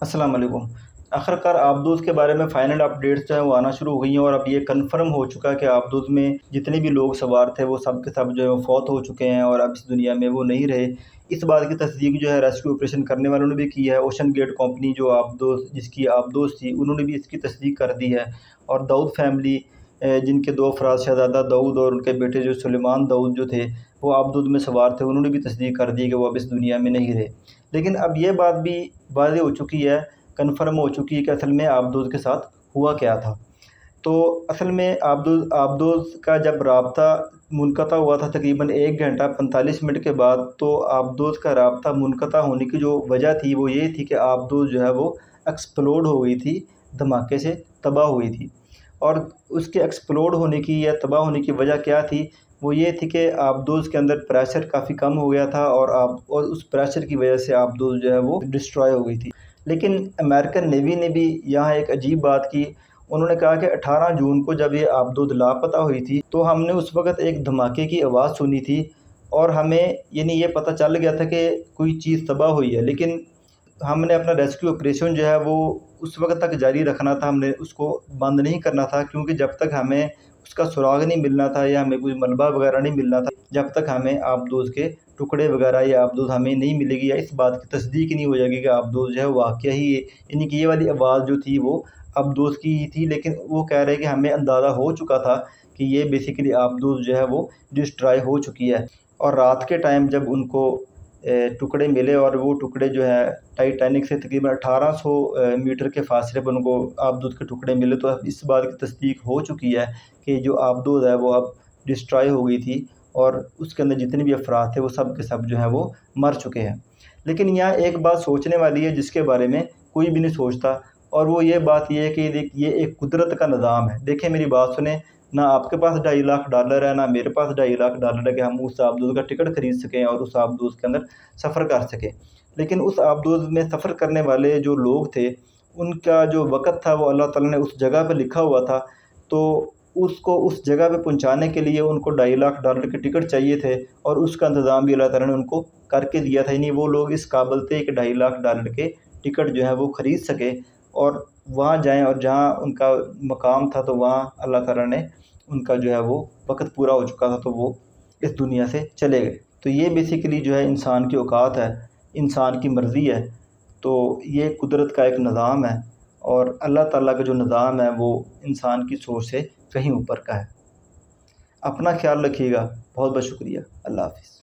السلام علیکم۔ آخرکار آبدوز کے بارے میں فائنل اپڈیٹس جو ہیں وہ آنا شروع ہو گئی ہیں، اور اب یہ کنفرم ہو چکا ہے کہ آبدوز میں جتنے بھی لوگ سوار تھے وہ سب کے سب جو ہے فوت ہو چکے ہیں اور اب اس دنیا میں وہ نہیں رہے۔ اس بات کی تصدیق جو ہے ریسکیو آپریشن کرنے والوں نے بھی کی ہے۔ اوشن گیٹ کمپنی جو جس کی آبدوز تھی، انہوں نے بھی اس کی تصدیق کر دی ہے، اور داؤد فیملی جن کے دو افراد شہزادہ داؤد اور ان کے بیٹے جو سلیمان داؤد جو تھے وہ آبدوز میں سوار تھے، انہوں نے بھی تصدیق کر دی کہ وہ اب اس دنیا میں نہیں رہے۔ لیکن اب یہ بات بھی واضح ہو چکی ہے، کنفرم ہو چکی ہے کہ اصل میں آبدوز کے ساتھ ہوا کیا تھا۔ تو اصل میں آبدوز کا جب رابطہ منقطع ہوا تھا تقریباً 1 گھنٹہ 45 منٹ کے بعد، تو آبدوز کا رابطہ منقطع ہونے کی جو وجہ تھی وہ یہ تھی کہ آبدوز جو ہے وہ ایکسپلوڈ ہو گئی تھی، دھماکے سے تباہ ہوئی تھی۔ اور اس کے ایکسپلوڈ ہونے کی یا تباہ ہونے کی وجہ کیا تھی؟ وہ یہ تھی کہ آبدوز کے اندر پریشر کافی کم ہو گیا تھا، اور اس پریشر کی وجہ سے آبدوز جو ہے وہ ڈسٹرائے ہو گئی تھی۔ لیکن امریکن نیوی نے بھی یہاں ایک عجیب بات کی۔ انہوں نے کہا کہ 18 جون کو جب یہ آبدوز لاپتہ ہوئی تھی تو ہم نے اس وقت ایک دھماکے کی آواز سنی تھی، اور ہمیں یعنی یہ پتہ چل گیا تھا کہ کوئی چیز تباہ ہوئی ہے، لیکن ہم نے اپنا ریسکیو آپریشن جو ہے وہ اس وقت تک جاری رکھنا تھا، ہم نے اس کو بند نہیں کرنا تھا، کیونکہ جب تک ہمیں اس کا سراغ نہیں ملنا تھا یا ہمیں کوئی ملبہ وغیرہ نہیں ملنا تھا، جب تک ہمیں آبدوز کے ٹکڑے وغیرہ یا آبدوز ہمیں نہیں ملے گی، یا اس بات کی تصدیق نہیں ہو جائے گی کہ آبدوز جو ہے واقعہ ہی یعنی کہ یہ والی آواز جو تھی وہ آبدوز کی ہی تھی۔ لیکن وہ کہہ رہے کہ ہمیں اندازہ ہو چکا تھا کہ یہ بیسیکلی آبدوز جو ہے وہ ڈسٹرائے ہو چکی ہے۔ اور رات کے ٹائم جب ان کو ٹکڑے ملے، اور وہ ٹکڑے جو ہے ٹائٹینک سے تقریباً 1800 میٹر کے فاصلے پر ان کو آبدوز کے ٹکڑے ملے، تو اب اس بات کی تصدیق ہو چکی ہے کہ جو آبدوز ہے وہ اب ڈسٹرائے ہو گئی تھی، اور اس کے اندر جتنے بھی افراد تھے وہ سب کے سب جو ہیں وہ مر چکے ہیں۔ لیکن یہاں ایک بات سوچنے والی ہے جس کے بارے میں کوئی بھی نہیں سوچتا، اور وہ یہ بات یہ ہے کہ یہ ایک قدرت کا نظام ہے۔ دیکھیں میری بات سنیں، نہ آپ کے پاس $2.5 ہے، نہ میرے پاس $2.5 ہے کہ ہم اس آبدوز کا ٹکٹ خرید سکیں اور اس آبدوز کے اندر سفر کر سکیں۔ لیکن اس آبدوز میں سفر کرنے والے جو لوگ تھے، ان کا جو وقت تھا وہ اللہ تعالیٰ نے اس جگہ پہ لکھا ہوا تھا، تو اس کو اس جگہ پہ پہنچانے کے لیے ان کو $2.5 کے ٹکٹ چاہیے تھے، اور اس کا انتظام بھی اللہ تعالیٰ نے ان کو کر کے دیا تھا۔ یعنی وہ لوگ اس قابل تھے کہ $2.5 کے ٹکٹ جو ہے وہ خرید سکے اور وہاں جائیں، اور جہاں ان کا مقام تھا تو وہاں اللہ تعالیٰ نے ان کا جو ہے وہ وقت پورا ہو چکا تھا تو وہ اس دنیا سے چلے گئے۔ تو یہ بیسیکلی جو ہے انسان کی اوقات ہے، انسان کی مرضی ہے، تو یہ قدرت کا ایک نظام ہے، اور اللہ تعالیٰ کا جو نظام ہے وہ انسان کی سوچ سے کہیں اوپر کا ہے۔ اپنا خیال رکھیے گا، بہت بہت شکریہ، اللہ حافظ۔